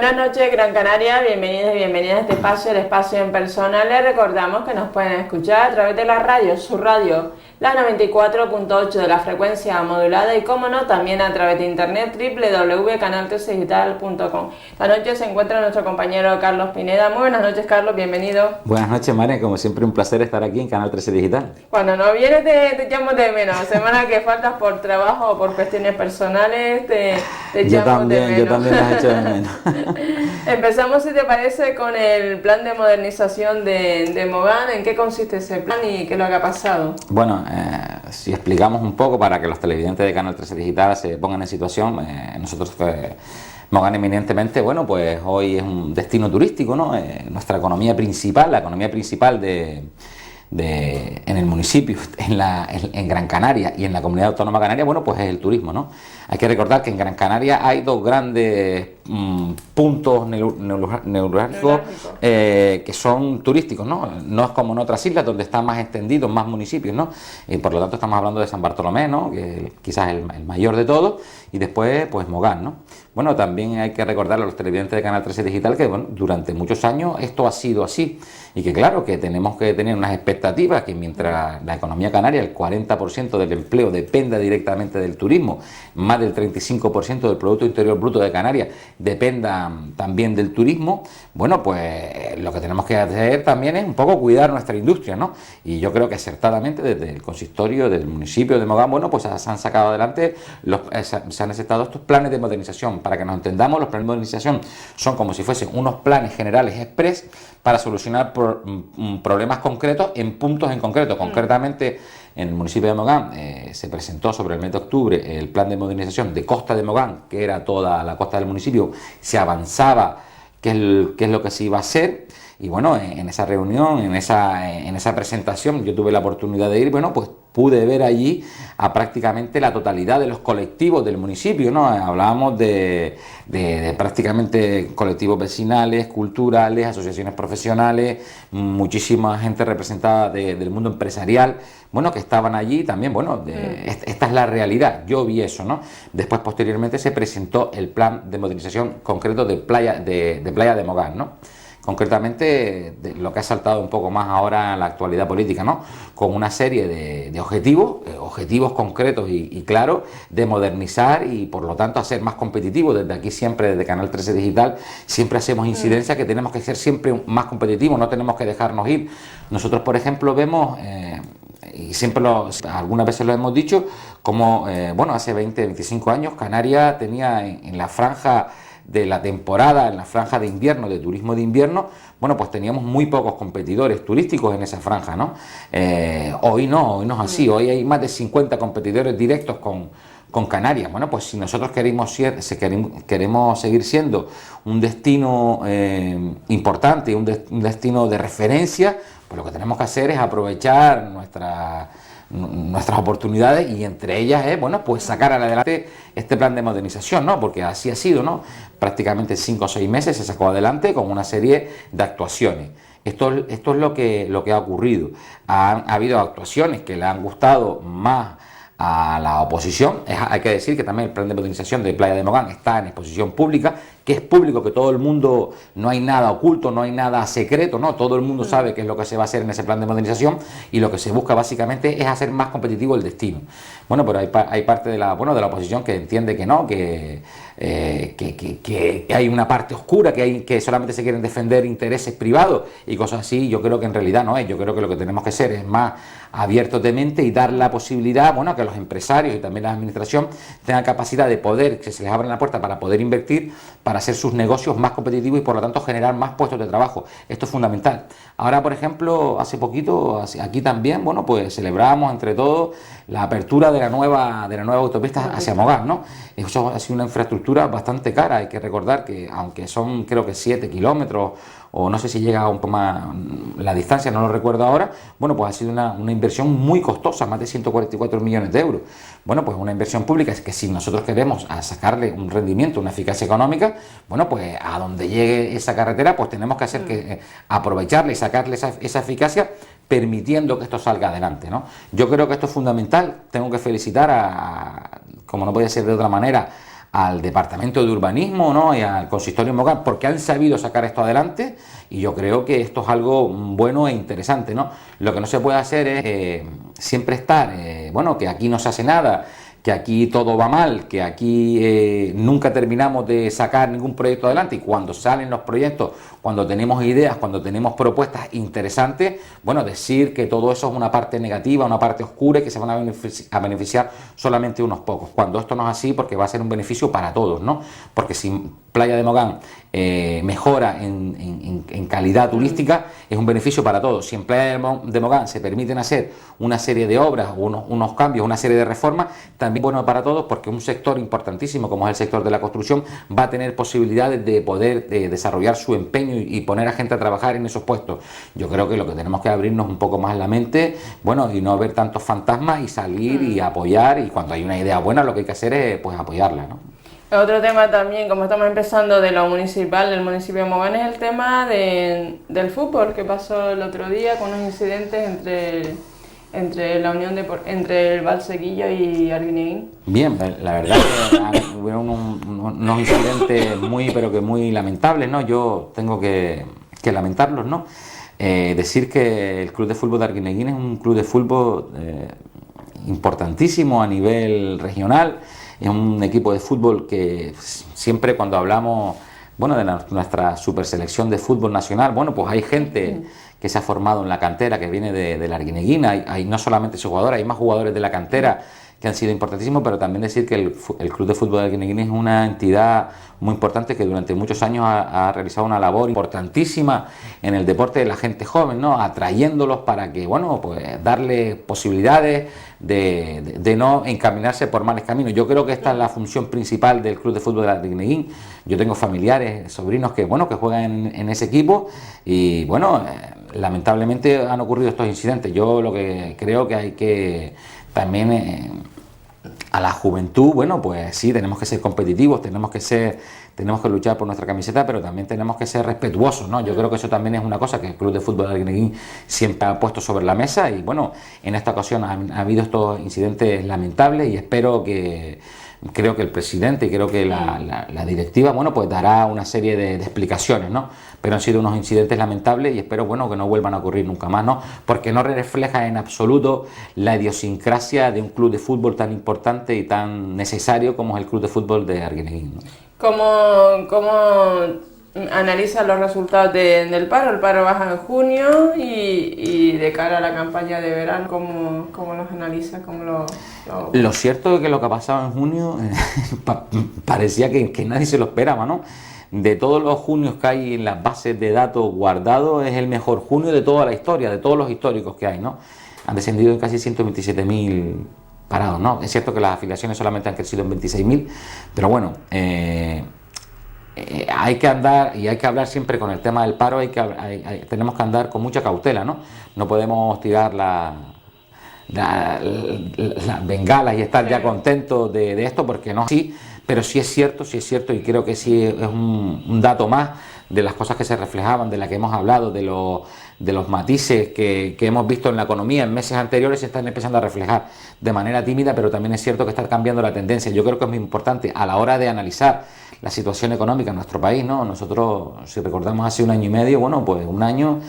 Buenas noches, Gran Canaria, bienvenidos y bienvenidas a este espacio, el espacio en persona. Les recordamos que nos pueden escuchar a través de la radio, su radio, la 94.8 de la frecuencia modulada y, como no, también a través de internet, www.canal13digital.com. Esta noche se encuentra nuestro compañero Carlos Pineda. Muy buenas noches, Carlos, bienvenido. Buenas noches, María, como siempre un placer estar aquí en Canal 13 Digital. Cuando no vienes te echamos de menos, semana que faltas por trabajo o por cuestiones personales, te echamos de menos. Yo también las echo de menos. Empezamos, si te parece, con el plan de modernización de Mogán. ¿En qué consiste ese plan y qué es lo que ha pasado? Bueno, si explicamos un poco para que los televidentes de Canal 13 Digital se pongan en situación, nosotros Mogán eminentemente, bueno, pues hoy es un destino turístico, ¿no? Nuestra economía principal, la economía principal en el municipio, en Gran Canaria y en la Comunidad Autónoma Canaria, bueno, pues es el turismo, ¿no? Hay que recordar que en Gran Canaria hay dos grandes puntos neurálgicos que son turísticos, ¿no? No es como en otras islas donde están más extendidos, más municipios, ¿no? Y por lo tanto estamos hablando de San Bartolomé, ¿no? Que quizás es el mayor de todos, y después, pues Mogán, ¿no? Bueno, también hay que recordarle a los televidentes de Canal 13 Digital que, bueno, durante muchos años esto ha sido así, y que claro, que tenemos que tener unas expectativas que mientras la economía canaria, el 40% del empleo dependa directamente del turismo, más del 35% del Producto Interior Bruto de Canarias dependa también del turismo, bueno, pues lo que tenemos que hacer también es un poco cuidar nuestra industria, ¿no? Y yo creo que acertadamente desde el consistorio del municipio de Mogán, bueno, pues se han sacado adelante, se han aceptado estos planes de modernización. Para que nos entendamos, los planes de modernización son como si fuesen unos planes generales express para solucionar problemas concretos en puntos en concreto. Concretamente, en el municipio de Mogán se presentó sobre el mes de octubre el plan de modernización de Costa de Mogán, que era toda la costa del municipio. Se avanzaba qué es lo que se iba a hacer. Y bueno, en esa reunión, en esa presentación, yo tuve la oportunidad de ir, bueno, pues pude ver allí a prácticamente la totalidad de los colectivos del municipio, ¿no? Hablábamos de prácticamente colectivos vecinales, culturales, asociaciones profesionales, muchísima gente representada del mundo empresarial, bueno, que estaban allí también, bueno, esta es la realidad, yo vi eso, ¿no? Después, posteriormente, se presentó el plan de modernización concreto de Playa de Mogán, ¿no? Concretamente, lo que ha saltado un poco más ahora en la actualidad política, ¿no? Con una serie de objetivos concretos y claros de modernizar y, por lo tanto, hacer más competitivos. Desde aquí siempre, desde Canal 13 Digital, siempre hacemos incidencia que tenemos que ser siempre más competitivos, no tenemos que dejarnos ir. Nosotros, por ejemplo, vemos... y siempre algunas veces lo hemos dicho, como, bueno, hace 20, 25 años Canarias tenía en la franja de la temporada, en la franja de invierno, de turismo de invierno, bueno, pues teníamos muy pocos competidores turísticos en esa franja, ¿no? Hoy no es así, hoy hay más de 50 competidores directos con Canarias. Bueno, pues si nosotros queremos seguir siendo un destino importante, un destino de referencia, pues lo que tenemos que hacer es aprovechar nuestras oportunidades, y entre ellas es, bueno, pues sacar adelante este plan de modernización, ¿no? Porque así ha sido, ¿no? Prácticamente en 5 o 6 meses se sacó adelante con una serie de actuaciones. Esto es lo que ha ocurrido. Ha habido actuaciones que le han gustado más a la oposición. Hay que decir que también el plan de modernización de Playa de Mogán está en exposición pública, que es público, que todo el mundo, no hay nada oculto, no hay nada secreto, ¿no? Todo el mundo sabe qué es lo que se va a hacer en ese plan de modernización, y lo que se busca básicamente es hacer más competitivo el destino. Bueno, pero hay parte de la oposición que entiende que no, que hay una parte oscura, que solamente se quieren defender intereses privados y cosas así. Yo creo que en realidad no es. Yo creo que lo que tenemos que ser es más abiertos de mente y dar la posibilidad, bueno, que los empresarios y también la administración tengan capacidad de poder, que se les abra la puerta para poder invertir, para hacer sus negocios más competitivos y, por lo tanto, generar más puestos de trabajo. Esto es fundamental. Ahora, por ejemplo, hace poquito, aquí también, bueno, pues celebramos entre todos la apertura de la nueva autopista hacia Mogán, ¿no? Eso ha sido una infraestructura bastante cara. Hay que recordar que, aunque son, creo que 7 kilómetros, o no sé si llega un poco más la distancia, no lo recuerdo ahora, bueno, pues ha sido una inversión muy costosa, más de 144 millones de euros. Bueno, pues una inversión pública es que, si nosotros queremos sacarle un rendimiento, una eficacia económica, bueno, pues a donde llegue esa carretera, pues tenemos que hacer que aprovecharle y sacarle esa eficacia, permitiendo que esto salga adelante, ¿no? Yo creo que esto es fundamental. Tengo que felicitar como no podía ser de otra manera, al Departamento de Urbanismo, ¿no? Y al Consistorio Mogán, porque han sabido sacar esto adelante, y yo creo que esto es algo bueno e interesante, ¿no? Lo que no se puede hacer es siempre estar, bueno, que aquí no se hace nada, que aquí todo va mal, que aquí nunca terminamos de sacar ningún proyecto adelante, y cuando salen los proyectos, cuando tenemos ideas, cuando tenemos propuestas interesantes, bueno, decir que todo eso es una parte negativa, una parte oscura y que se van a beneficiar solamente unos pocos, cuando esto no es así, porque va a ser un beneficio para todos, ¿no? Porque si Playa de Mogán mejora en calidad turística, es un beneficio para todos. Si en Playa de Mogán se permiten hacer una serie de obras, unos cambios, una serie de reformas, también bueno para todos, porque un sector importantísimo como es el sector de la construcción va a tener posibilidades de poder desarrollar su empeño y poner a gente a trabajar en esos puestos. Yo creo que lo que tenemos que abrirnos un poco más la mente, bueno, y no ver tantos fantasmas y salir y apoyar, y cuando hay una idea buena lo que hay que hacer es pues apoyarla, ¿no? Otro tema también, como estamos empezando de lo municipal, del municipio de Mogán, es el tema del fútbol, que pasó el otro día con unos incidentes entre la unión entre el Valsequillo y Arguineguín. Bien, la verdad que hubo unos incidentes pero que muy lamentables, ¿no? Yo tengo que lamentarlos, ¿no? Decir que el Club de Fútbol de Arguineguín es un club de fútbol importantísimo a nivel regional. Es un equipo de fútbol que siempre cuando hablamos, bueno, de nuestra superselección de fútbol nacional, bueno, pues hay gente que se ha formado en la cantera, que viene de la Arguineguín, hay no solamente esos jugadores, hay más jugadores de la cantera que han sido importantísimos, pero también decir que el Club de Fútbol de Arguineguín es una entidad muy importante que durante muchos años ha realizado una labor importantísima en el deporte de la gente joven, ¿no? Atrayéndolos para que, bueno, pues darle posibilidades de no encaminarse por malos caminos. Yo creo que esta es la función principal del Club de Fútbol de Arguineguín. Yo tengo familiares, sobrinos que, bueno, que juegan en ese equipo y, bueno, lamentablemente han ocurrido estos incidentes. Yo lo que creo que hay que también a la juventud, bueno, pues sí, tenemos que ser competitivos, tenemos que luchar por nuestra camiseta, pero también tenemos que ser respetuosos, ¿no? Yo creo que eso también es una cosa que el Club de Fútbol de Arguineguín siempre ha puesto sobre la mesa, y bueno, en esta ocasión ha habido estos incidentes lamentables, y creo que el presidente y creo que la directiva, bueno, pues dará una serie de explicaciones, ¿no? Pero han sido unos incidentes lamentables y espero, bueno, que no vuelvan a ocurrir nunca más, ¿no? Porque no refleja en absoluto la idiosincrasia de un club de fútbol tan importante y tan necesario como es el Club de Fútbol de Arguineguín, ¿no? ¿Cómo analizan los resultados del paro? El paro baja en junio y de cara a la campaña de verano, ¿cómo los analiza? Lo cierto es que lo que ha pasado en junio parecía que nadie se lo esperaba, ¿no? De todos los junios que hay en las bases de datos guardados, es el mejor junio de toda la historia, de todos los históricos que hay, ¿no? Han descendido en casi 127.000 parados, ¿no? Es cierto que las afiliaciones solamente han crecido en 26.000, pero bueno, hay que andar y hay que hablar siempre con el tema del paro, tenemos que andar con mucha cautela, ¿no? No podemos tirar las bengalas y estar ya contentos de esto, porque no es así, pero sí es cierto, y creo que sí es un dato más de las cosas que se reflejaban, de las que hemos hablado, de los matices que hemos visto en la economía en meses anteriores, se están empezando a reflejar de manera tímida, pero también es cierto que está cambiando la tendencia. Yo creo que es muy importante a la hora de analizar la situación económica en nuestro país, ¿no? Nosotros, si recordamos hace un año y medio, bueno, pues un año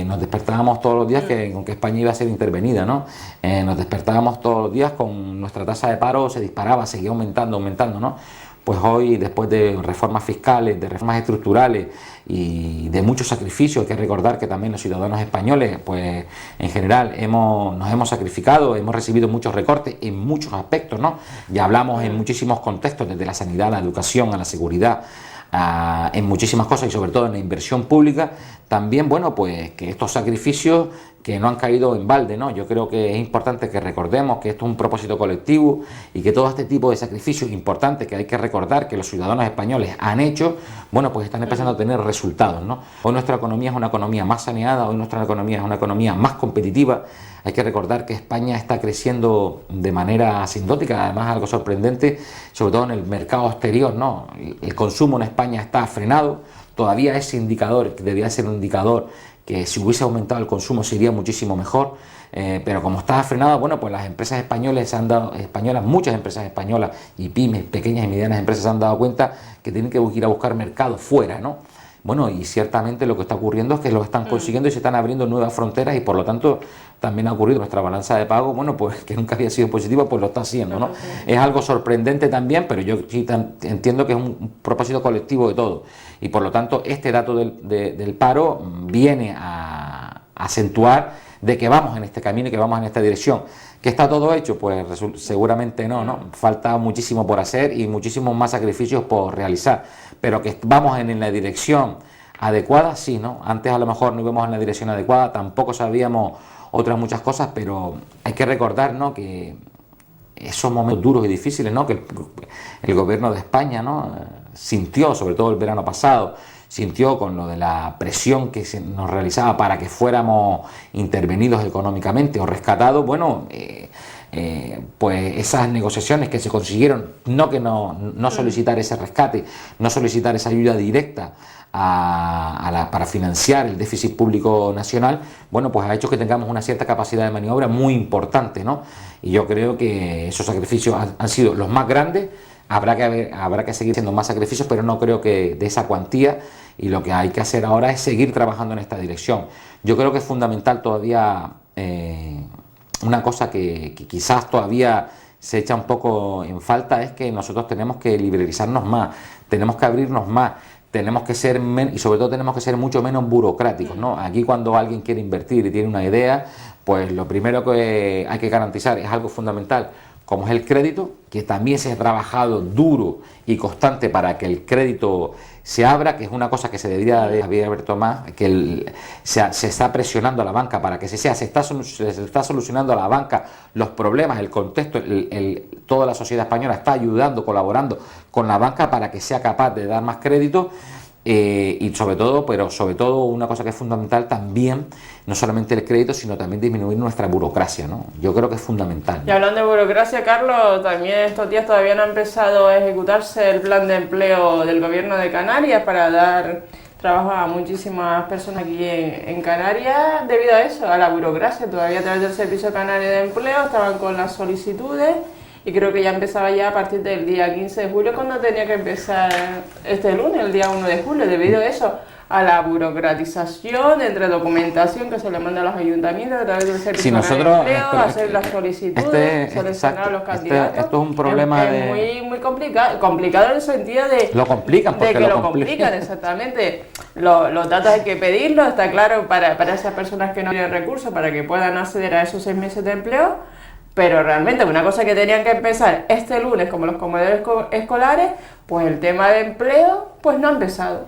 nos despertábamos todos los días con que España iba a ser intervenida, ¿no? Nos despertábamos todos los días con nuestra tasa de paro se disparaba, seguía aumentando, ¿no? Pues hoy, después de reformas fiscales, de reformas estructurales y de muchos sacrificios, hay que recordar que también los ciudadanos españoles, pues en general nos hemos sacrificado, hemos recibido muchos recortes en muchos aspectos, ¿no? Ya hablamos en muchísimos contextos, desde la sanidad, la educación, a la seguridad, en muchísimas cosas y sobre todo en la inversión pública. También, bueno, pues que estos sacrificios que no han caído en balde, ¿no? Yo creo que es importante que recordemos que esto es un propósito colectivo y que todo este tipo de sacrificios importantes que hay que recordar que los ciudadanos españoles han hecho, bueno, pues están empezando a tener resultados, ¿no? Hoy nuestra economía es una economía más saneada, hoy nuestra economía es una economía más competitiva. Hay que recordar que España está creciendo de manera asindótica, además algo sorprendente, sobre todo en el mercado exterior, ¿no? El consumo en España está frenado. todavía ese indicador, que debía ser un indicador que si hubiese aumentado el consumo sería muchísimo mejor, pero como estaba frenado, bueno, pues las empresas españolas muchas empresas españolas y pymes, pequeñas y medianas empresas se han dado cuenta que tienen que ir a buscar mercado fuera, ¿no? Bueno, y ciertamente lo que está ocurriendo es que lo están consiguiendo y se están abriendo nuevas fronteras y por lo tanto también ha ocurrido nuestra balanza de pago, bueno, pues que nunca había sido positiva, pues lo está haciendo, ¿no? Es algo sorprendente también, pero yo sí entiendo que es un propósito colectivo de todo y por lo tanto este dato del paro viene a acentuar de que vamos en este camino y que vamos en esta dirección. ¿Que está todo hecho? Pues seguramente no. Falta muchísimo por hacer y muchísimos más sacrificios por realizar, pero que vamos en la dirección adecuada, sí, ¿no? Antes a lo mejor no íbamos en la dirección adecuada, tampoco sabíamos otras muchas cosas, pero hay que recordar, ¿no?, que esos momentos duros y difíciles, ¿no?, que el gobierno de España, ¿no?, sintió, sobre todo el verano pasado, sintió con lo de la presión que se nos realizaba para que fuéramos intervenidos económicamente o rescatados, bueno, pues esas negociaciones que se consiguieron, no solicitar ese rescate, no solicitar esa ayuda directa para financiar el déficit público nacional, bueno, pues ha hecho que tengamos una cierta capacidad de maniobra muy importante, ¿no? Y yo creo que esos sacrificios han sido los más grandes. Habrá que seguir haciendo más sacrificios, pero no creo que de esa cuantía, y lo que hay que hacer ahora es seguir trabajando en esta dirección. Yo creo que es fundamental todavía una cosa que quizás todavía se echa un poco en falta, es que nosotros tenemos que liberalizarnos más, tenemos que abrirnos más, tenemos que ser y sobre todo tenemos que ser mucho menos burocráticos, ¿no? Aquí cuando alguien quiere invertir y tiene una idea, pues lo primero que hay que garantizar es algo fundamental, como es el crédito, que también se ha trabajado duro y constante para que el crédito se abra, que es una cosa que se debería haber tomado, que se está presionando a la banca para que se está solucionando a la banca los problemas, el contexto, toda la sociedad española está ayudando, colaborando con la banca para que sea capaz de dar más crédito. Y sobre todo una cosa que es fundamental también, no solamente el crédito, sino también disminuir nuestra burocracia, ¿no? Yo creo que es fundamental, ¿no? Y hablando de burocracia, Carlos, también estos días todavía no ha empezado a ejecutarse el plan de empleo del gobierno de Canarias para dar trabajo a muchísimas personas aquí en Canarias. Debido a eso, a la burocracia, todavía a través del Servicio Canario de Empleo estaban con las solicitudes. Y creo que ya empezaba ya a partir del día 15 de julio, cuando tenía que empezar este lunes, el día 1 de julio, debido a eso, a la burocratización entre documentación que se le manda a los ayuntamientos a través del Servicio de Empleo, hacer las solicitudes, seleccionar a los candidatos. Esto es un problema muy complicado en el sentido de... Lo complican, porque de que lo complican, exactamente. Los datos hay que pedirlos, está claro, para esas personas que no tienen recursos, para que puedan acceder a esos 6 meses de empleo. Pero realmente una cosa que tenían que empezar este lunes, como los comedores escolares, pues el tema de empleo, pues no ha empezado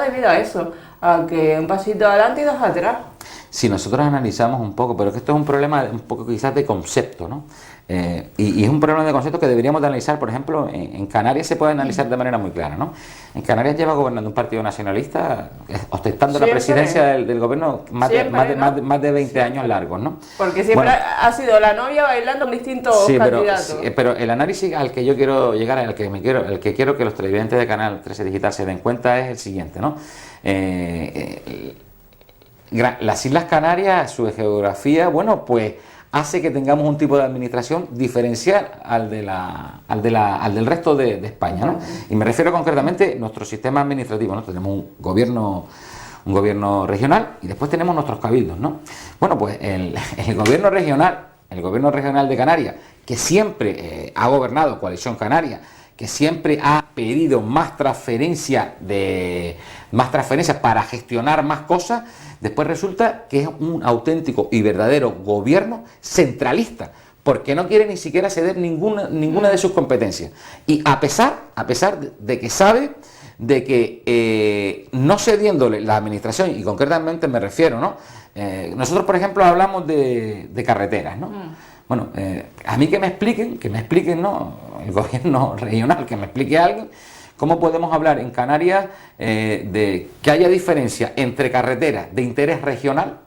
debido a eso, a que un pasito adelante y 2 atrás. Si nosotros analizamos un poco, pero es que esto es un problema un poco quizás de concepto, ¿no? Y es un problema de concepto que deberíamos de analizar, por ejemplo, en Canarias se puede analizar de manera muy clara, ¿no? En Canarias lleva gobernando un partido nacionalista, ostentando la presidencia del gobierno más de 20 años largos, ¿no? Porque siempre ha sido la novia bailando con distintos candidatos. Pero el análisis al que yo quiero llegar, el que quiero que los televidentes de Canal 13 Digital se den cuenta es el siguiente, ¿no? Las Islas Canarias, su geografía, bueno, pues hace que tengamos un tipo de administración diferencial al del resto de España, ¿no? Y me refiero concretamente a nuestro sistema administrativo, ¿no? Tenemos un gobierno regional y después tenemos nuestros cabildos, ¿no? Bueno, pues el gobierno regional de Canarias, que siempre ha gobernado Coalición Canaria, que siempre ha pedido más transferencias para gestionar más cosas, después resulta que es un auténtico y verdadero gobierno centralista, porque no quiere ni siquiera ceder ninguna de sus competencias. Y a pesar de que sabe de que no cediéndole la administración, y concretamente me refiero, ¿no? Nosotros, por ejemplo, hablamos de carreteras, ¿no? Bueno, a mí que me expliquen, ¿no? El gobierno regional, que me explique alguien, ¿cómo podemos hablar en Canarias de que haya diferencia entre carreteras de interés regional,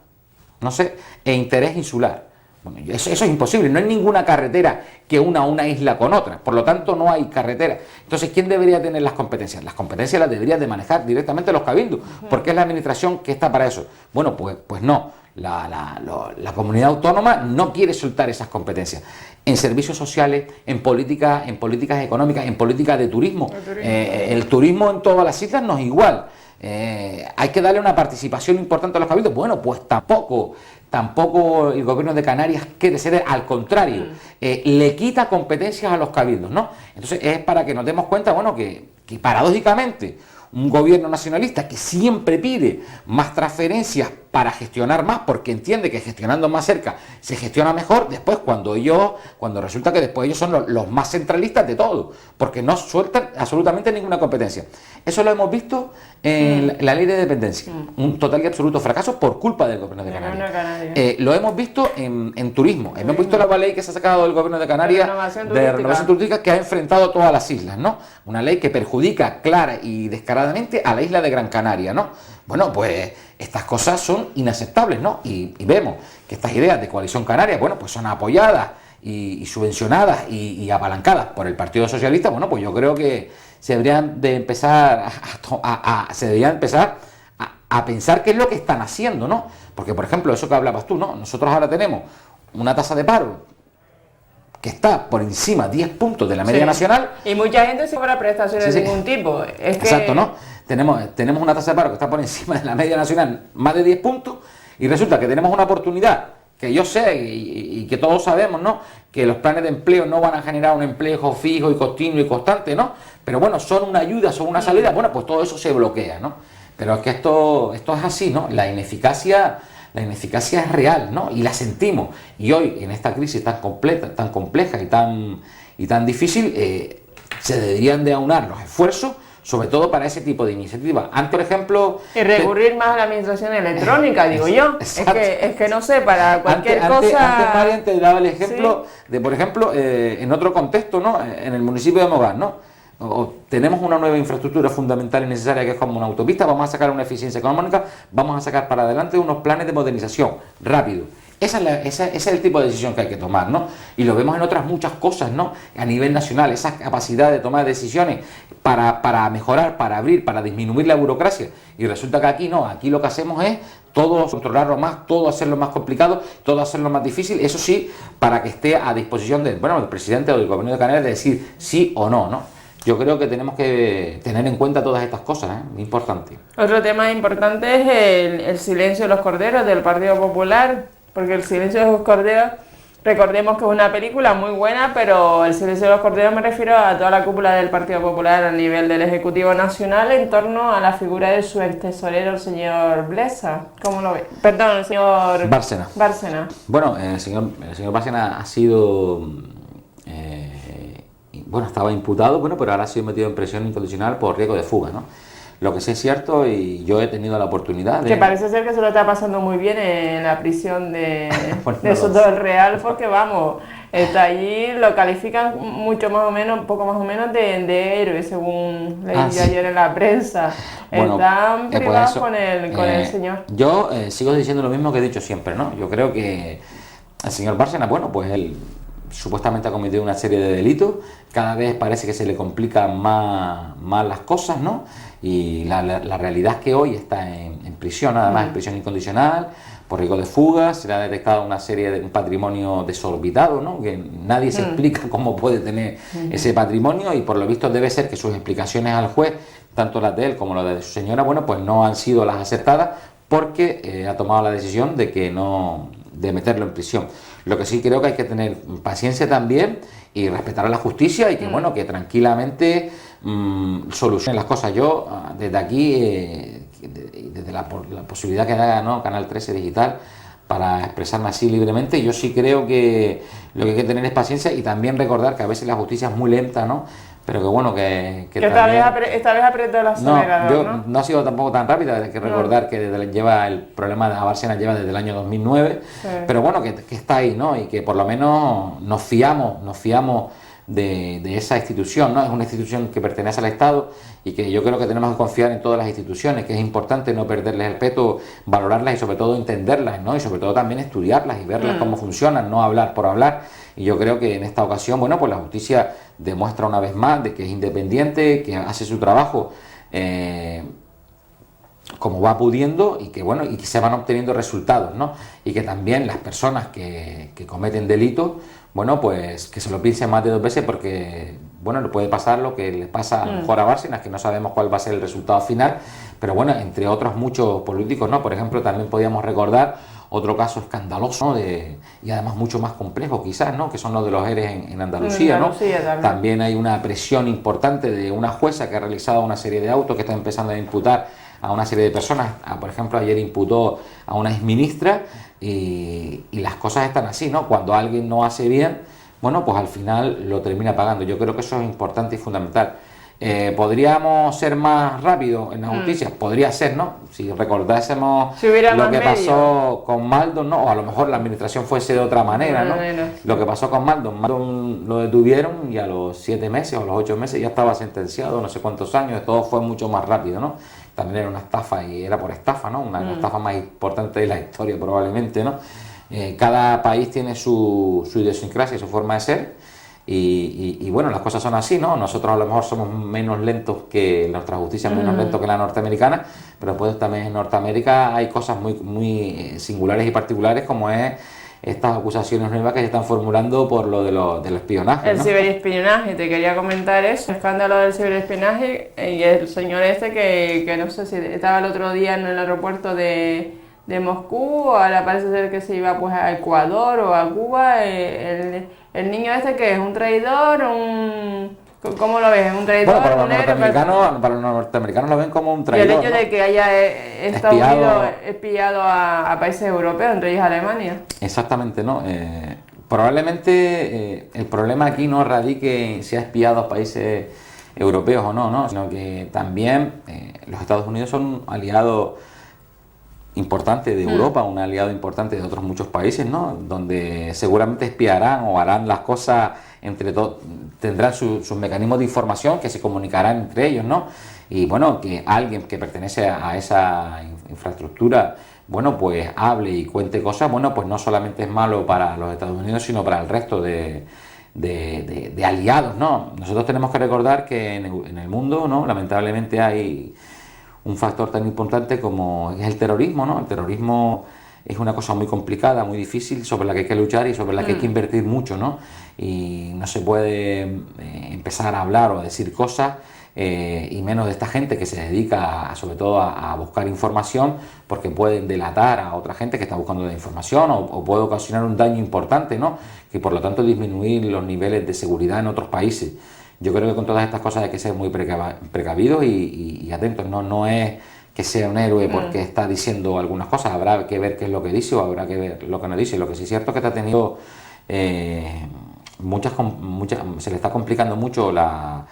no sé, e interés insular? Bueno, eso es imposible, no hay ninguna carretera que una isla con otra, por lo tanto no hay carretera. Entonces, ¿quién debería tener las competencias? Las competencias las deberían de manejar directamente los cabildos, porque es la administración que está para eso. Bueno, pues no, la comunidad autónoma no quiere soltar esas competencias. En servicios sociales, en políticas económicas, en políticas de turismo. El turismo en todas las islas no es igual. Hay que darle una participación importante a los cabildos. Bueno, pues tampoco el gobierno de Canarias quiere ser, al contrario, le quita competencias a los cabildos, ¿no? Entonces es para que nos demos cuenta, bueno, que paradójicamente un gobierno nacionalista que siempre pide más transferencias para gestionar más, porque entiende que gestionando más cerca se gestiona mejor, después cuando resulta que después ellos son los más centralistas de todo, porque no sueltan absolutamente ninguna competencia. Eso lo hemos visto en la ley de dependencia, un total y absoluto fracaso por culpa del gobierno de Canarias. Lo hemos visto en turismo, hemos visto la ley que se ha sacado del gobierno de Canarias de renovación turística, que ha enfrentado todas las islas, ¿no? Una ley que perjudica clara y descaradamente a la isla de Gran Canaria, ¿no? Bueno, pues estas cosas son inaceptables, ¿no? Y vemos que estas ideas de coalición canaria, bueno, pues son apoyadas y subvencionadas y apalancadas por el Partido Socialista. Bueno, pues yo creo que se deberían de empezar a pensar qué es lo que están haciendo, ¿no? Porque, por ejemplo, eso que hablabas tú, ¿no? Nosotros ahora tenemos una tasa de paro que está por encima 10 puntos de la media nacional. Y mucha gente sin cobra prestaciones de ningún tipo. Exacto, ¿no? Tenemos una tasa de paro que está por encima de la media nacional, más de 10 puntos, y resulta que tenemos una oportunidad, que yo sé y que todos sabemos, ¿no? Que los planes de empleo no van a generar un empleo fijo y continuo y constante, ¿no? Pero bueno, son una ayuda, son una salida, bueno, pues todo eso se bloquea, ¿no? Pero es que esto es así, ¿no? La ineficacia es real, ¿no? Y la sentimos. Y hoy, en esta crisis tan compleja y tan difícil, se deberían de aunar los esfuerzos, sobre todo para ese tipo de iniciativas. Antes, por ejemplo... Y recurrir más a la administración electrónica, digo yo. Es que no sé, para cualquier cosa... Antes Marian te daba el ejemplo de, por ejemplo, en otro contexto, ¿no? En el municipio de Mogán, ¿no? Tenemos una nueva infraestructura fundamental y necesaria, que es como una autopista, vamos a sacar una eficiencia económica, vamos a sacar para adelante unos planes de modernización rápido. Ese es el tipo de decisión que hay que tomar, ¿no? Y lo vemos en otras muchas cosas, ¿no? A nivel nacional, esa capacidad de tomar decisiones para mejorar, para abrir, para disminuir la burocracia. Y resulta que aquí no, aquí lo que hacemos es todo controlarlo más, todo hacerlo más complicado, todo hacerlo más difícil, eso sí, para que esté a disposición del presidente o del gobierno de Canarias de decir sí o no, ¿no? Yo creo que tenemos que tener en cuenta todas estas cosas, ¿eh? Importante. Otro tema importante es el silencio de los corderos del Partido Popular, porque el silencio de los corderos, recordemos que es una película muy buena, pero el silencio de los corderos me refiero a toda la cúpula del Partido Popular a nivel del Ejecutivo Nacional en torno a la figura de su ex tesorero, el señor Blesa. ¿Cómo lo ve? Perdón, el señor... Bárcena. Bueno, el señor Bárcena ha sido... estaba imputado, pero ahora ha sido metido en prisión incondicional por riesgo de fuga, ¿no? Lo que sí es cierto, y yo he tenido la oportunidad de... Que parece ser que se lo está pasando muy bien en la prisión de Soto del Real, porque vamos, está allí, lo califican mucho más o menos, poco más o menos de héroe, según leí ayer en la prensa. Bueno, están privados con el señor. Yo sigo diciendo lo mismo que he dicho siempre, ¿no? Yo creo que el señor Bárcena, pues él supuestamente ha cometido una serie de delitos, cada vez parece que se le complican más las cosas, ¿no? Y la realidad es que hoy está en prisión, además en prisión incondicional, por riesgo de fuga, se le ha detectado un patrimonio desorbitado, ¿no? Que nadie se explica cómo puede tener ese patrimonio, y por lo visto debe ser que sus explicaciones al juez, tanto las de él como las de su señora, pues no han sido las acertadas, porque ha tomado la decisión de meterlo en prisión. Lo que sí creo que hay que tener paciencia también y respetar a la justicia, y que que tranquilamente solucionen las cosas. Yo desde aquí, desde la posibilidad que da, ¿no?, Canal 13 Digital, para expresarme así libremente, yo sí creo que lo que hay que tener es paciencia, y también recordar que a veces la justicia es muy lenta, ¿no? Pero que esta vez apretó el acelerador, no ha sido tampoco tan rápida. Hay que recordar que el problema de Bárcena lleva desde el año 2009, pero que está ahí, ¿no? Y que por lo menos nos fiamos de esa institución, ¿no? Es una institución que pertenece al Estado y que yo creo que tenemos que confiar en todas las instituciones, que es importante no perderles el respeto, valorarlas y sobre todo entenderlas, ¿no? Y sobre todo también estudiarlas y verlas cómo funcionan, no hablar por hablar. Y yo creo que en esta ocasión, bueno, pues la justicia demuestra una vez más de que es independiente, que hace su trabajo como va pudiendo y que bueno, y que se van obteniendo resultados, ¿no? Y que también las personas que cometen delitos, bueno, pues que se lo piensen más de 2 veces porque, bueno, le puede pasar lo que le pasa a lo mejor a Bárcenas, que no sabemos cuál va a ser el resultado final, pero bueno, entre otros muchos políticos, ¿no? Por ejemplo, también podíamos recordar otro caso escandaloso, ¿no? Y además mucho más complejo quizás, ¿no? Que son los de los ERES en Andalucía, ¿no? También hay una presión importante de una jueza que ha realizado una serie de autos que está empezando a imputar a una serie de personas. Por ejemplo, ayer imputó a una exministra y las cosas están así, ¿no? Cuando alguien no hace bien, bueno, pues al final lo termina pagando. Yo creo que eso es importante y fundamental. ¿Podríamos ser más rápidos en la justicia? Podría ser, ¿no? Si recordásemos lo que pasó con Maldon, ¿no? O a lo mejor la administración fuese de otra manera, ¿no? Lo que pasó con Maldon lo detuvieron y a los 7 meses o a los 8 meses ya estaba sentenciado, no sé cuántos años, todo fue mucho más rápido, ¿no? También era una estafa y era por estafa, ¿no? Una estafa más importante de la historia probablemente, ¿no? Cada país tiene su idiosincrasia y su forma de ser. Y bueno, las cosas son así, ¿no? Nosotros a lo mejor somos menos lentos que nuestra justicia, es menos lento que la norteamericana, pero después también en Norteamérica hay cosas muy singulares y particulares, como es estas acusaciones nuevas que se están formulando por lo del espionaje, ¿no? El ciberespionaje, te quería comentar eso, el escándalo del ciberespionaje y el señor este que no sé si estaba el otro día en el aeropuerto de Moscú, ahora parece ser que se iba pues a Ecuador o a Cuba, el niño este que es un traidor, ¿cómo lo ves? ¿Un traidor? Bueno, para los norteamericanos lo ven como un traidor. Y el hecho, ¿no?, de que haya Estados Unidos espiado a países europeos, entre ellos Alemania. Exactamente, ¿no? Probablemente el problema aquí no radique si ha espiado a países europeos o no, ¿no? Sino que también los Estados Unidos son un aliado importante de Europa, un aliado importante de otros muchos países, ¿no? Donde seguramente espiarán o harán las cosas entre todos, tendrán sus mecanismos de información que se comunicarán entre ellos, ¿no? Y bueno, que alguien que pertenece a esa infraestructura, bueno, pues hable y cuente cosas, bueno, pues no solamente es malo para los Estados Unidos, sino para el resto de aliados, ¿no? Nosotros tenemos que recordar que en el mundo, ¿no?, lamentablemente hay un factor tan importante como es el terrorismo, ¿no? El terrorismo es una cosa muy complicada, muy difícil, sobre la que hay que luchar y sobre la que hay que invertir mucho, ¿no? Y no se puede empezar a hablar o a decir cosas, y menos de esta gente que se dedica sobre todo a buscar información, porque pueden delatar a otra gente que está buscando la información o puede ocasionar un daño importante, ¿no? Y por lo tanto disminuir los niveles de seguridad en otros países. Yo creo que con todas estas cosas hay que ser muy precavidos y atentos, no es que sea un héroe porque está diciendo algunas cosas, habrá que ver qué es lo que dice o habrá que ver lo que no dice. Lo que sí es cierto es que ha tenido se le está complicando mucho la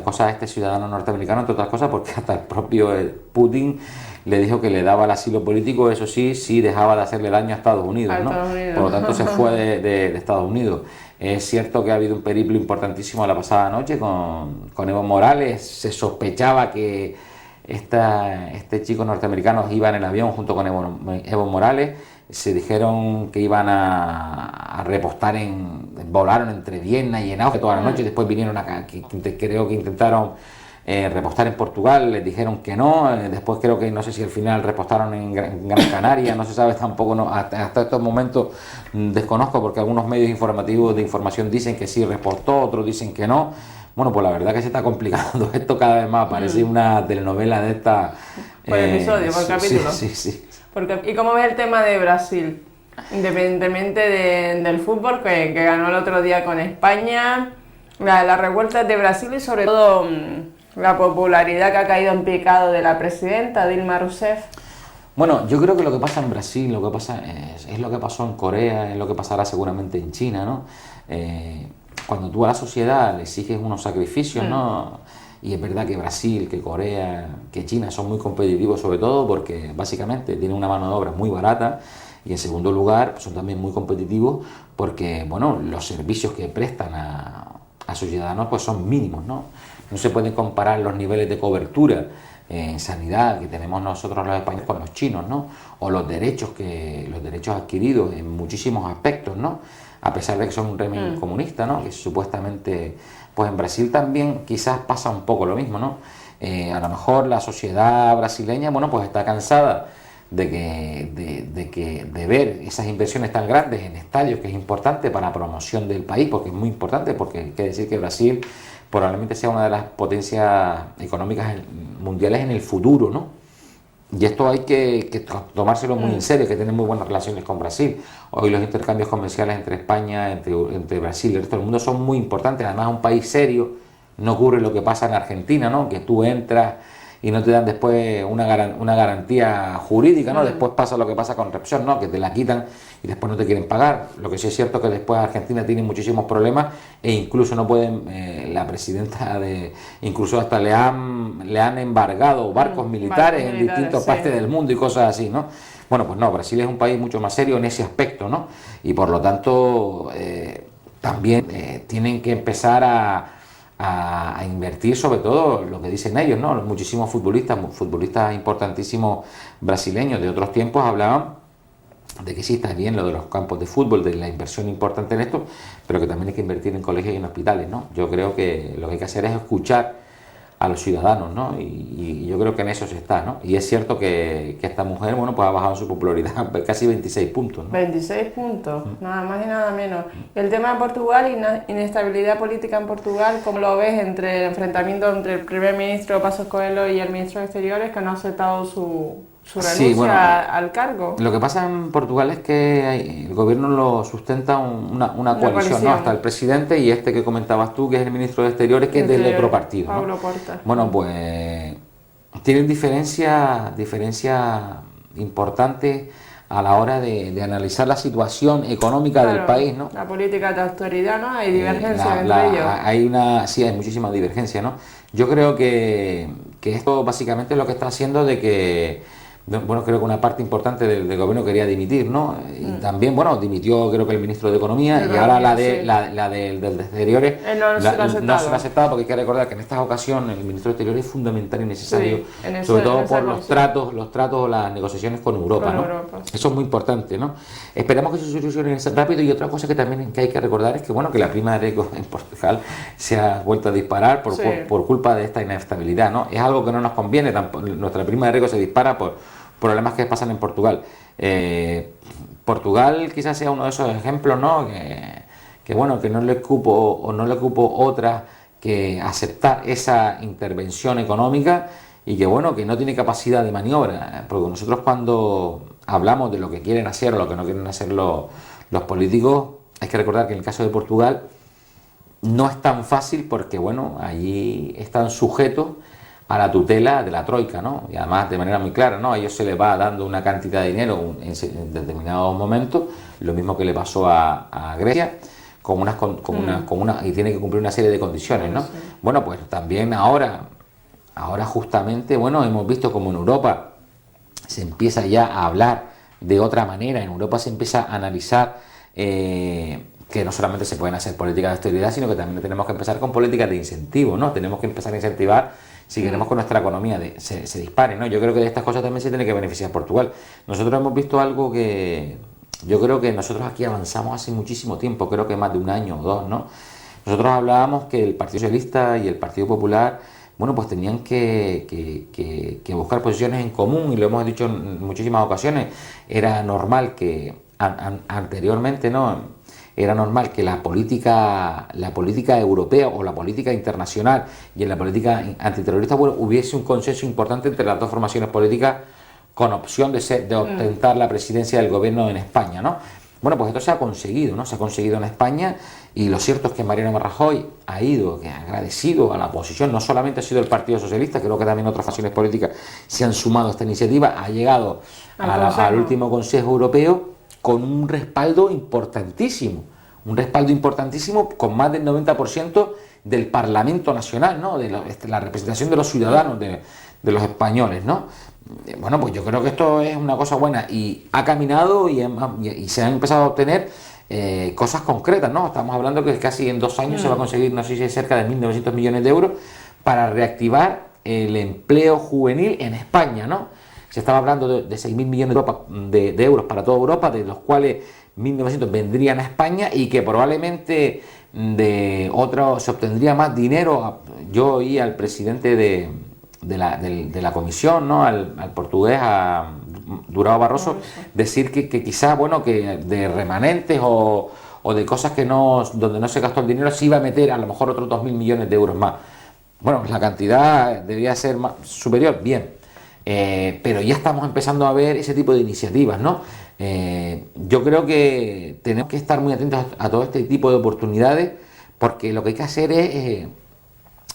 cosa a este ciudadano norteamericano, entre otras cosas porque hasta el propio Putin le dijo que le daba el asilo político, eso sí dejaba de hacerle daño a Estados Unidos, ¿no? Por lo tanto se fue de Estados Unidos. Es cierto que ha habido un periplo importantísimo la pasada noche con Evo Morales. Se sospechaba que este chico norteamericano iba en el avión junto con Evo Morales. Se dijeron que iban a repostar volaron entre Viena y Augsburgo toda la noche. Después vinieron acá, creo que intentaron repostar en Portugal, les dijeron que no. Después creo que no sé si al final repostaron en Gran Canaria, no se sabe tampoco, no, hasta estos momentos desconozco, porque algunos medios informativos de información dicen que sí repostó, otros dicen que no. Bueno, pues la verdad que se está complicando esto cada vez más, parece una telenovela de esta... Por episodio, por capítulo. Sí. ¿Y cómo ves el tema de Brasil? Independientemente del fútbol que ganó el otro día con España, la revuelta de Brasil y sobre todo la popularidad que ha caído en picado de la presidenta Dilma Rousseff. Bueno, yo creo que lo que pasa en Brasil, lo que pasa es lo que pasó en Corea, es lo que pasará seguramente en China, ¿no? Cuando tú a la sociedad le exiges unos sacrificios, ¿no? Y es verdad que Brasil, que Corea, que China son muy competitivos, sobre todo porque básicamente tienen una mano de obra muy barata, y en segundo lugar son también muy competitivos porque, bueno, los servicios que prestan a sus ciudadanos pues son mínimos, ¿no? No se pueden comparar los niveles de cobertura en sanidad que tenemos nosotros los españoles con los chinos, ¿no? O los derechos adquiridos en muchísimos aspectos, ¿no? A pesar de que son un régimen comunista, ¿no? Que supuestamente, pues en Brasil también quizás pasa un poco lo mismo, ¿no? A lo mejor la sociedad brasileña, bueno, pues está cansada de ver esas inversiones tan grandes en estadios, que es importante para la promoción del país, porque es muy importante, porque hay que decir que Brasil probablemente sea una de las potencias económicas mundiales en el futuro, ¿no? Y esto hay que tomárselo muy en serio, hay que tener muy buenas relaciones con Brasil. Hoy los intercambios comerciales entre España, entre Brasil y el resto del mundo son muy importantes. Además, es un país serio, no ocurre lo que pasa en Argentina, ¿no? Que tú entras y no te dan después una garantía jurídica, ¿no? Después pasa lo que pasa con Repsol, ¿no? Que te la quitan y después no te quieren pagar. Lo que sí es cierto es que después Argentina tiene muchísimos problemas e incluso no pueden, la presidenta incluso hasta le han embargado barcos militares en distintas partes del mundo y cosas así, ¿no? Bueno, pues no, Brasil es un país mucho más serio en ese aspecto, ¿no? Y por lo tanto también tienen que empezar a invertir, sobre todo lo que dicen ellos, ¿no? Muchísimos futbolistas importantísimos brasileños de otros tiempos hablaban de que sí está bien lo de los campos de fútbol, de la inversión importante en esto, pero que también hay que invertir en colegios y en hospitales, ¿no? Yo creo que lo que hay que hacer es escuchar a los ciudadanos, ¿no? Y yo creo que en eso se está, ¿no? Y es cierto que esta mujer, bueno, pues ha bajado su popularidad casi 26 puntos, ¿no? 26 puntos, nada más y nada menos. El tema de Portugal, inestabilidad política en Portugal, ¿cómo lo ves entre el enfrentamiento entre el primer ministro Passos Coelho y el ministro de Exteriores, que no ha aceptado su renuncia al cargo? Lo que pasa en Portugal es que el gobierno lo sustenta una coalición, ¿no? Hasta el presidente y este que comentabas tú, que es el ministro de Exteriores, que es del otro partido, ¿no? Paulo Porta. Bueno, pues tienen diferencias importantes a la hora de analizar la situación económica del país, ¿no? La política de austeridad, ¿no? Hay divergencias entre ellos. Sí, hay muchísima divergencia, ¿no? Yo creo que esto básicamente es lo que está haciendo de que, bueno, creo que una parte importante del gobierno quería dimitir, ¿no? Y también, bueno, dimitió creo que el ministro de Economía y ahora la del de Exteriores no se lo ha aceptado, porque hay que recordar que en estas ocasiones el ministro de Exteriores es fundamental y necesario, sobre todo por los tratos o las negociaciones con Europa, ¿no? Eso es muy importante, ¿no? Esperamos que se solucione rápido. Y otra cosa que también hay que recordar es que, bueno, que la prima de riesgo en Portugal se ha vuelto a disparar por culpa de esta inestabilidad, ¿no? Es algo que no nos conviene, nuestra prima de riesgo se dispara por problemas que pasan en Portugal. Portugal quizás sea uno de esos ejemplos, ¿no? Que bueno, que no le cupo otra que aceptar esa intervención económica y que bueno, que no tiene capacidad de maniobra, porque nosotros cuando hablamos de lo que quieren hacer o lo que no quieren hacer los políticos, hay que recordar que en el caso de Portugal no es tan fácil porque bueno, allí están sujetos a la tutela de la troika, ¿no? Y además de manera muy clara, ¿no? A ellos se les va dando una cantidad de dinero en determinados momentos, lo mismo que le pasó a Grecia, y tiene que cumplir una serie de condiciones, ¿no? Sí. Bueno, pues también ahora justamente, bueno, hemos visto como en Europa se empieza ya a hablar de otra manera, en Europa se empieza a analizar que no solamente se pueden hacer políticas de austeridad, sino que también tenemos que empezar con políticas de incentivo, ¿no? Tenemos que empezar a incentivar si queremos que nuestra economía se dispare, ¿no? Yo creo que de estas cosas también se tiene que beneficiar Portugal. Nosotros hemos visto algo que yo creo que nosotros aquí avanzamos hace muchísimo tiempo, creo que más de un año o dos, ¿no? Nosotros hablábamos que el Partido Socialista y el Partido Popular, bueno, pues tenían que buscar posiciones en común, y lo hemos dicho en muchísimas ocasiones. Era normal que anteriormente, ¿no? Era normal que la política europea o la política internacional y en la política antiterrorista, bueno, hubiese un consenso importante entre las dos formaciones políticas con opción de ostentar la presidencia del gobierno en España, ¿no? Bueno, pues esto se ha conseguido, ¿no? Se ha conseguido en España, y lo cierto es que Mariano Rajoy ha ido agradecido a la oposición. No solamente ha sido el Partido Socialista, creo que también otras facciones políticas se han sumado a esta iniciativa. Ha llegado al último Consejo Europeo con un respaldo importantísimo con más del 90% del Parlamento Nacional, ¿no? De la representación de los ciudadanos, de los españoles, ¿no? Bueno, pues yo creo que esto es una cosa buena y ha caminado y se han empezado a obtener cosas concretas, ¿no? Estamos hablando que casi en 2 años se va a conseguir, no sé si es cerca de 1.900 millones de euros para reactivar el empleo juvenil en España, ¿no? Se estaba hablando de 6.000 millones de euros para toda Europa, de los cuales 1.900 vendrían a España y que probablemente de otro se obtendría más dinero. Yo oí al presidente de la comisión, ¿no? Al portugués, a Durão Barroso, decir que quizás, bueno, que de remanentes o de cosas donde no se gastó el dinero se iba a meter a lo mejor otros 2.000 millones de euros más. Bueno, la cantidad debía ser superior, bien, pero ya estamos empezando a ver ese tipo de iniciativas, ¿no? Yo creo que tenemos que estar muy atentos a todo este tipo de oportunidades, porque lo que hay que hacer es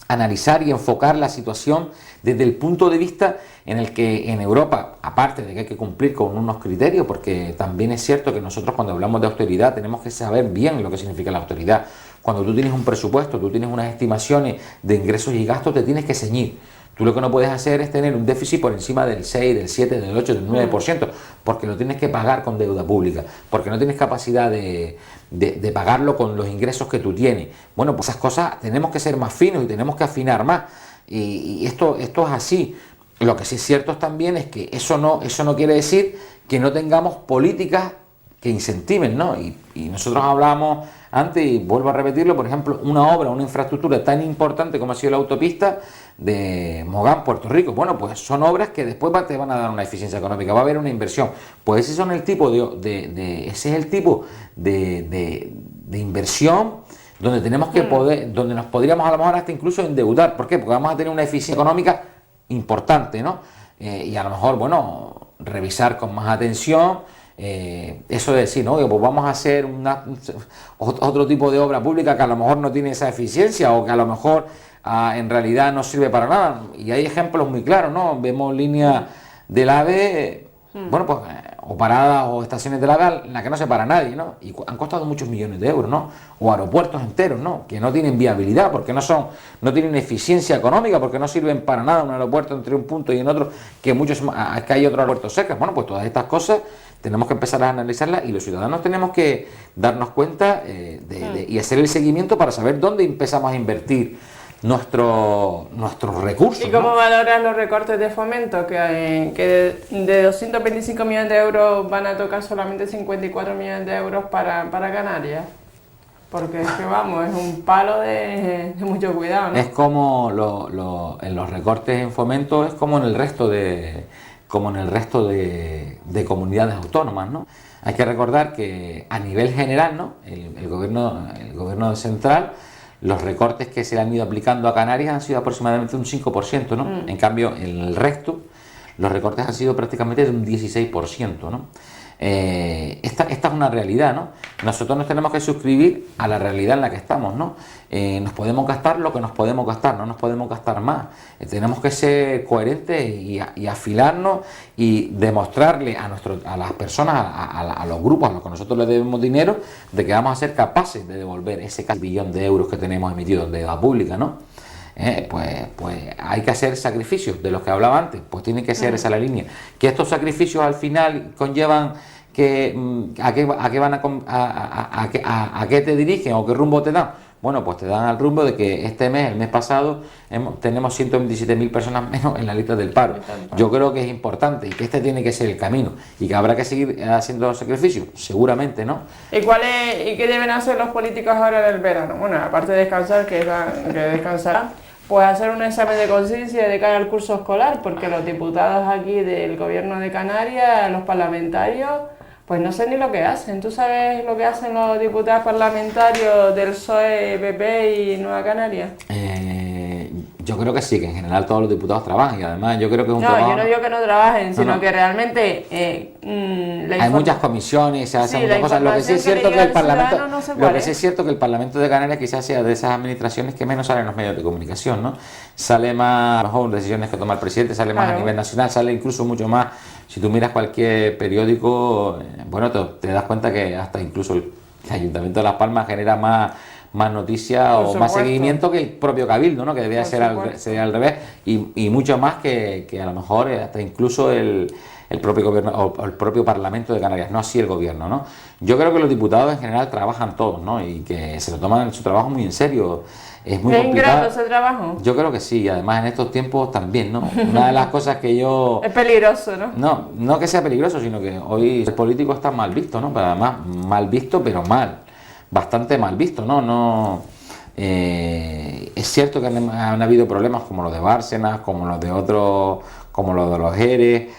analizar y enfocar la situación desde el punto de vista en el que en Europa, aparte de que hay que cumplir con unos criterios, porque también es cierto que nosotros cuando hablamos de austeridad tenemos que saber bien lo que significa la austeridad. Cuando tú tienes un presupuesto, tú tienes unas estimaciones de ingresos y gastos, te tienes que ceñir. Tú lo que no puedes hacer es tener un déficit por encima del 6, del 7, del 8, del 9%, porque lo tienes que pagar con deuda pública, porque no tienes capacidad de pagarlo con los ingresos que tú tienes. Bueno, pues esas cosas tenemos que ser más finos y tenemos que afinar más. Y esto es así. Lo que sí es cierto también es que eso no quiere decir que no tengamos políticas que incentiven, ¿no? Y nosotros hablábamos antes, y vuelvo a repetirlo, por ejemplo, una obra, una infraestructura tan importante como ha sido la autopista de Mogán, Puerto Rico. Bueno, pues son obras que después te van a dar una eficiencia económica, va a haber una inversión. Pues ese es el tipo de inversión donde tenemos que poder, donde nos podríamos a lo mejor hasta incluso endeudar. ¿Por qué? Porque vamos a tener una eficiencia económica importante, ¿no? Y a lo mejor, bueno, revisar con más atención eso de decir, ¿no? Pues vamos a hacer otro tipo de obra pública que a lo mejor no tiene esa eficiencia o que a lo mejor en realidad no sirve para nada. Y hay ejemplos muy claros, ¿no? Vemos líneas del AVE, bueno, pues, o paradas o estaciones del AVE en las que no se para nadie, ¿no? Y han costado muchos millones de euros, ¿no? O aeropuertos enteros, ¿no? Que no tienen viabilidad porque no tienen eficiencia económica, porque no sirven para nada un aeropuerto entre un punto y en otro, que hay otros aeropuertos cerca. Bueno, pues todas estas cosas tenemos que empezar a analizarlas y los ciudadanos tenemos que darnos cuenta y hacer el seguimiento para saber dónde empezamos a invertir nuestros recursos. ¿Y cómo valoras los recortes de fomento? Que de 225 millones de euros van a tocar solamente 54 millones de euros para Canarias. Porque es que vamos, es un palo de mucho cuidado, ¿no? Es como en los recortes en fomento, es como en el resto de comunidades autónomas, ¿no? Hay que recordar que a nivel general, ¿no? el gobierno central, los recortes que se le han ido aplicando a Canarias han sido aproximadamente un 5%, ¿no? En cambio, en el resto, los recortes han sido prácticamente de un 16%, ¿no? Esta es una realidad, ¿no? Nosotros nos tenemos que suscribir a la realidad en la que estamos, ¿no? Nos podemos gastar lo que nos podemos gastar, no nos podemos gastar más. Tenemos que ser coherentes y afilarnos y demostrarle a las personas, a los grupos a los que nosotros les debemos dinero, de que vamos a ser capaces de devolver ese casi billón de euros que tenemos emitido en deuda pública, ¿no? Pues hay que hacer sacrificios de los que hablaba antes, pues tiene que ser esa la línea. Que estos sacrificios al final conllevan a qué te dirigen o qué rumbo te dan. Bueno, pues te dan al rumbo de que el mes pasado, tenemos 127.000 personas menos en la lista del paro. Yo creo que es importante y que este tiene que ser el camino y que habrá que seguir haciendo sacrificios, seguramente, ¿no? ¿Y qué deben hacer los políticos ahora del verano? Bueno, aparte de descansar, que descansarán, pues hacer un examen de conciencia de cara al curso escolar, porque los diputados aquí del gobierno de Canarias, los parlamentarios, pues no sé ni lo que hacen. ¿Tú sabes lo que hacen los diputados parlamentarios del PSOE, PP y Nueva Canarias? Yo creo que sí, que en general todos los diputados trabajan y además yo creo que es un trabajo... No, yo no digo que no trabajen, sino que realmente... hay muchas comisiones, se hacen muchas cosas. Lo que sí es cierto que el Parlamento de Canarias quizás sea de esas administraciones que menos salen en los medios de comunicación, ¿no? Sale más, a lo mejor, decisiones que toma el presidente, sale más a nivel nacional, sale incluso mucho más. Si tú miras cualquier periódico, bueno, te das cuenta que hasta incluso el Ayuntamiento de Las Palmas genera más noticias o más seguimiento que el propio Cabildo, ¿no? Que debería ser al revés y mucho más que a lo mejor hasta incluso el el propio gobierno o el propio Parlamento de Canarias, no así el gobierno, ¿no? Yo creo que los diputados en general trabajan todos, ¿no? Y que se lo toman su trabajo muy en serio. Es muy complicado. ¿Es ese trabajo? Yo creo que sí, y además en estos tiempos también, ¿no? Una de las cosas que yo... Es peligroso, ¿no? No que sea peligroso, sino que hoy el político está mal visto, ¿no? Pero además mal visto, pero mal. Bastante mal visto, ¿no? Es cierto que han habido problemas como los de Bárcenas, como los de otros, como los de los ERE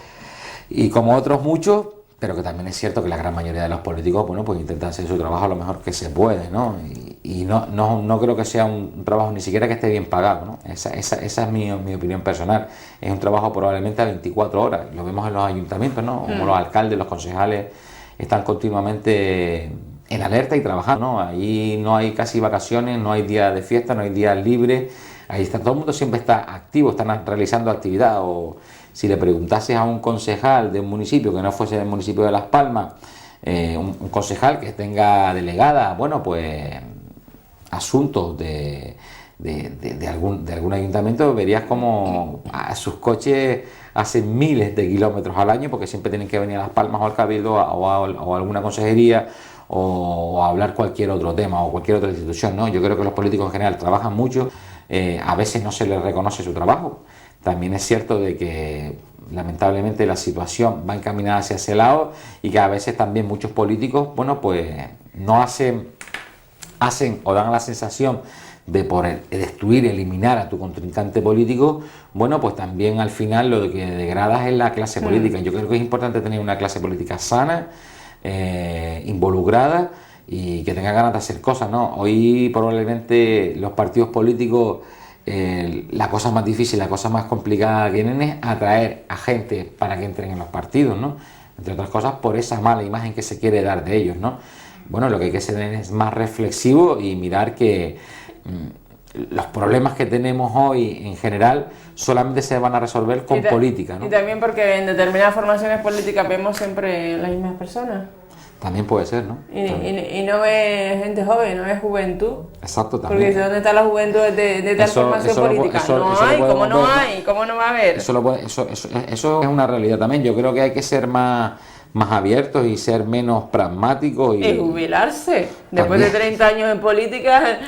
y como otros muchos, pero que también es cierto que la gran mayoría de los políticos, bueno, pues intentan hacer su trabajo lo mejor que se puede, ¿no? Y no creo que sea un trabajo ni siquiera que esté bien pagado, ¿no? Esa es mi opinión personal. Es un trabajo probablemente a 24 horas. Lo vemos en los ayuntamientos, ¿no? Como los alcaldes, los concejales están continuamente en alerta y trabajando, ¿no? Ahí no hay casi vacaciones, no hay días de fiesta, no hay días libres. Ahí está, todo el mundo siempre está activo, están realizando actividad. O si le preguntases a un concejal de un municipio que no fuese del municipio de Las Palmas, un concejal que tenga delegada, bueno, pues asuntos de algún ayuntamiento, verías como a sus coches hacen miles de kilómetros al año porque siempre tienen que venir a Las Palmas o al Cabildo o a alguna consejería o a hablar cualquier otro tema o cualquier otra institución, ¿no? Yo creo que los políticos en general trabajan mucho, a veces no se les reconoce su trabajo. También es cierto de que lamentablemente la situación va encaminada hacia ese lado y que a veces también muchos políticos, bueno, pues no hacen o dan la sensación de por destruir, eliminar a tu contrincante político, bueno, pues también al final lo que degradas es la clase política. Yo creo que es importante tener una clase política sana, involucrada y que tenga ganas de hacer cosas, ¿no? Hoy probablemente los partidos políticos, la cosa más difícil, la cosa más complicada que tienen es atraer a gente para que entren en los partidos, ¿no? Entre otras cosas por esa mala imagen que se quiere dar de ellos, ¿no? Bueno, lo que hay que ser es más reflexivo y mirar que los problemas que tenemos hoy en general solamente se van a resolver con política, ¿no? Y también porque en determinadas formaciones políticas vemos siempre las mismas personas. También puede ser, ¿no? Y no ves gente joven, no ves juventud. Exacto, también. Porque ¿dónde está la juventud de tal formación política? No hay, ¿cómo no hay? ¿Cómo no va a haber? Eso es una realidad también. Yo creo que hay que ser más abiertos y ser menos pragmáticos. Y jubilarse. Después de 30 años en política,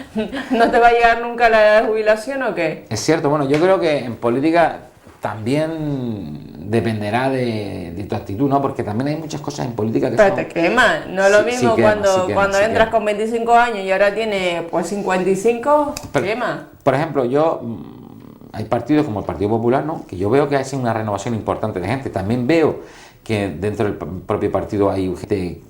¿no te va a llegar nunca la jubilación o qué? Es cierto, bueno, yo creo que en política también dependerá de tu actitud, ¿no? Porque también hay muchas cosas en política que pero te queman, no es lo mismo cuando entras con 25 años y ahora tienes pues 55, quema. Por ejemplo, hay partidos como el Partido Popular, ¿no? Que yo veo que hace una renovación importante de gente. También veo que dentro del propio partido hay gente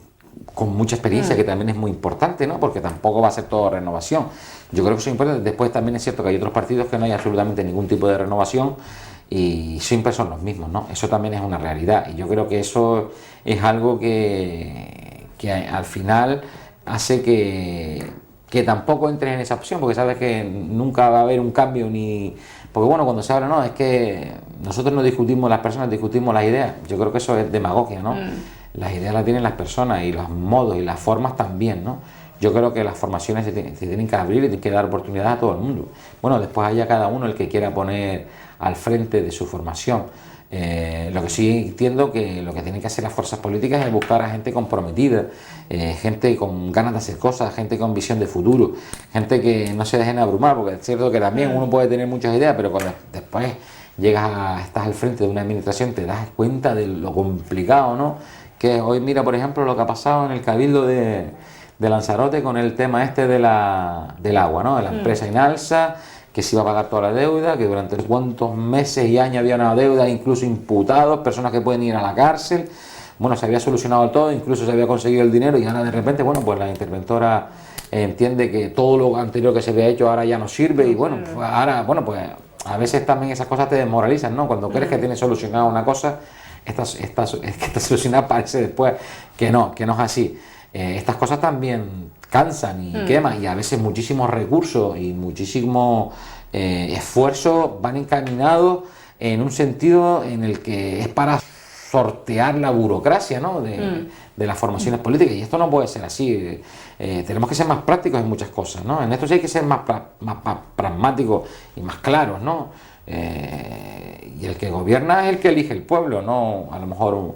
con mucha experiencia, que también es muy importante, ¿no? Porque tampoco va a ser todo renovación. Yo creo que eso es importante. Después también es cierto que hay otros partidos que no hay absolutamente ningún tipo de renovación y siempre son los mismos, ¿no? Eso también es una realidad y yo creo que eso es algo que al final hace que tampoco entres en esa opción, porque sabes que nunca va a haber un cambio ni... Porque bueno, cuando se habla, no, es que nosotros no discutimos, las personas discutimos las ideas. Yo creo que eso es demagogia, ¿no? Las ideas las tienen las personas y los modos y las formas también, ¿no? Yo creo que las formaciones se tienen que abrir y tienen que dar oportunidades a todo el mundo. Bueno, después haya cada uno el que quiera poner al frente de su formación. Lo que sí entiendo que lo que tienen que hacer las fuerzas políticas es buscar a gente comprometida, gente con ganas de hacer cosas, gente con visión de futuro, gente que no se dejen abrumar, porque es cierto que también uno puede tener muchas ideas, pero cuando después estás al frente de una administración te das cuenta de lo complicado, ¿no? Que hoy mira, por ejemplo, lo que ha pasado en el Cabildo de Lanzarote con el tema este del agua, ¿no? De la empresa Inalsa, que se iba a pagar toda la deuda, que durante cuántos meses y años había una deuda, incluso imputados, personas que pueden ir a la cárcel. Bueno, se había solucionado todo, incluso se había conseguido el dinero y ahora de repente, bueno, pues la interventora entiende que todo lo anterior que se había hecho ahora ya no sirve y bueno, pues ahora, bueno, pues a veces también esas cosas te desmoralizan, ¿no? Cuando crees que tienes solucionado una cosa, que está solucionada, parece después que no es así. Estas cosas también cansan y queman y a veces muchísimos recursos y muchísimo esfuerzo van encaminados en un sentido en el que es para sortear la burocracia, ¿no? de las formaciones políticas y esto no puede ser así. Tenemos que ser más prácticos en muchas cosas, ¿no? En esto sí hay que ser más pragmáticos y más claros, ¿no? Y el que gobierna es el que elige el pueblo, no a lo mejor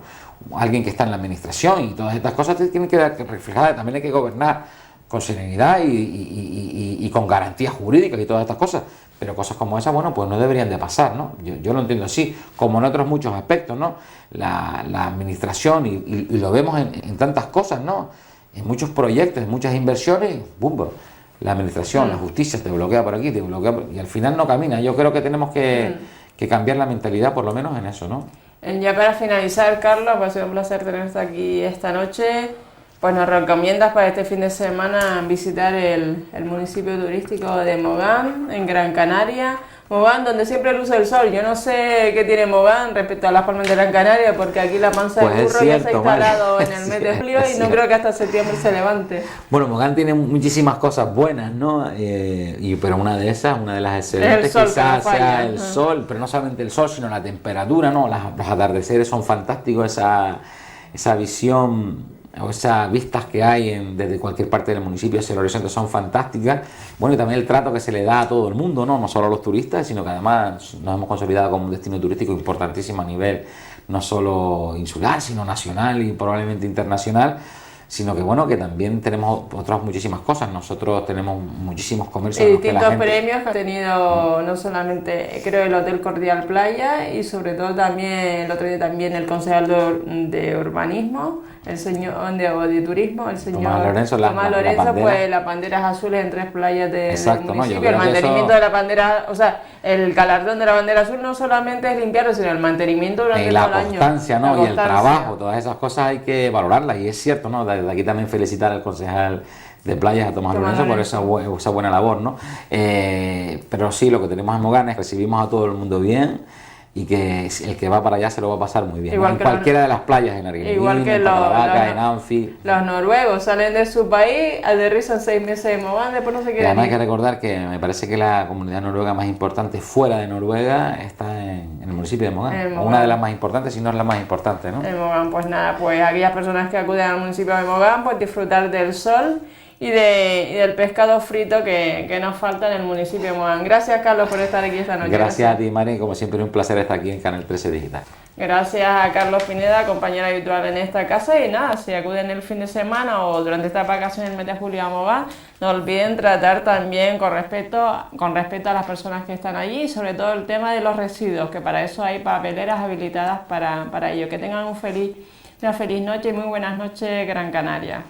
alguien que está en la administración, y todas estas cosas tienen que dar reflejadas. También hay que gobernar con serenidad y con garantías jurídicas y todas estas cosas, pero cosas como esas, bueno, pues no deberían de pasar, ¿no? Yo lo entiendo así, como en otros muchos aspectos, ¿no? La administración, y lo vemos en tantas cosas, ¿no? En muchos proyectos, en muchas inversiones, ¡bum! La administración, la justicia te bloquea por aquí, te bloquea y al final no camina. Yo creo que tenemos que cambiar la mentalidad, por lo menos en eso, ¿no? Ya para finalizar, Carlos, pues ha sido un placer tenerte aquí esta noche. Pues nos recomiendas para este fin de semana visitar el municipio turístico de Mogán, en Gran Canaria. Mogán, donde siempre luce el sol. Yo no sé qué tiene Mogán respecto a las Palmas de Gran Canaria, porque aquí la panza Pues de burro cierto, ya se ha instalado vale. en el mes de julio y no creo que hasta septiembre se levante. Bueno, Mogán tiene muchísimas cosas buenas, ¿no? Pero una de las excelentes sol, quizás que no falla. sea el sol, pero no solamente el sol, sino la temperatura, ¿no? Los atardeceres son fantásticos, esa visión o esas vistas que hay desde cualquier parte del municipio hacia el horizonte son fantásticas. Bueno, y también el trato que se le da a todo el mundo, no solo a los turistas, sino que además nos hemos consolidado como un destino turístico importantísimo a nivel no solo insular, sino nacional y probablemente internacional, sino que bueno, que también tenemos otras muchísimas cosas. Nosotros tenemos muchísimos comercios. Y distintos premios que ha tenido no solamente, creo, el Hotel Cordial Playa, y sobre todo también, el otro día también el concejal de urbanismo, el señor de turismo, el señor Tomás Lorenzo, pues las banderas azules en 3 playas del municipio, ¿no? el mantenimiento de la bandera, o sea, el galardón de la bandera azul no solamente es limpiarlo, sino el mantenimiento durante todo el año. La constancia, ¿no? Y el trabajo, todas esas cosas hay que valorarlas, y es cierto, ¿no? De aquí también felicitar al concejal de playas, a Tomás Lorenzo, por esa buena labor, ¿no? Pero sí, lo que tenemos en Mogán es que recibimos a todo el mundo bien, y que el que va para allá se lo va a pasar muy bien, ¿no? En cualquiera de las playas, en Arguineguín, igual que en Patalabaca, en Anfi. Los noruegos salen de su país, aterrizan 6 meses en Mogán, después no se quieren. Además hay que recordar que me parece que la comunidad noruega más importante fuera de Noruega está en el municipio de Mogán. Una de las más importantes, si no es la más importante, ¿no? En Mogán, pues nada, pues aquellas personas que acuden al municipio de Mogán, pues disfrutar del sol y del pescado frito que nos falta en el municipio de Mogán. Gracias, Carlos, por estar aquí esta noche. Gracias a ti, Mari, como siempre un placer estar aquí en Canal 13 Digital. Gracias a Carlos Pineda, compañero habitual en esta casa, y nada, si acuden el fin de semana o durante estas vacaciones del mes de julio a Mogán, no olviden tratar también con respeto a las personas que están allí, y sobre todo el tema de los residuos, que para eso hay papeleras habilitadas para ello. Que tengan una feliz noche y muy buenas noches, Gran Canaria.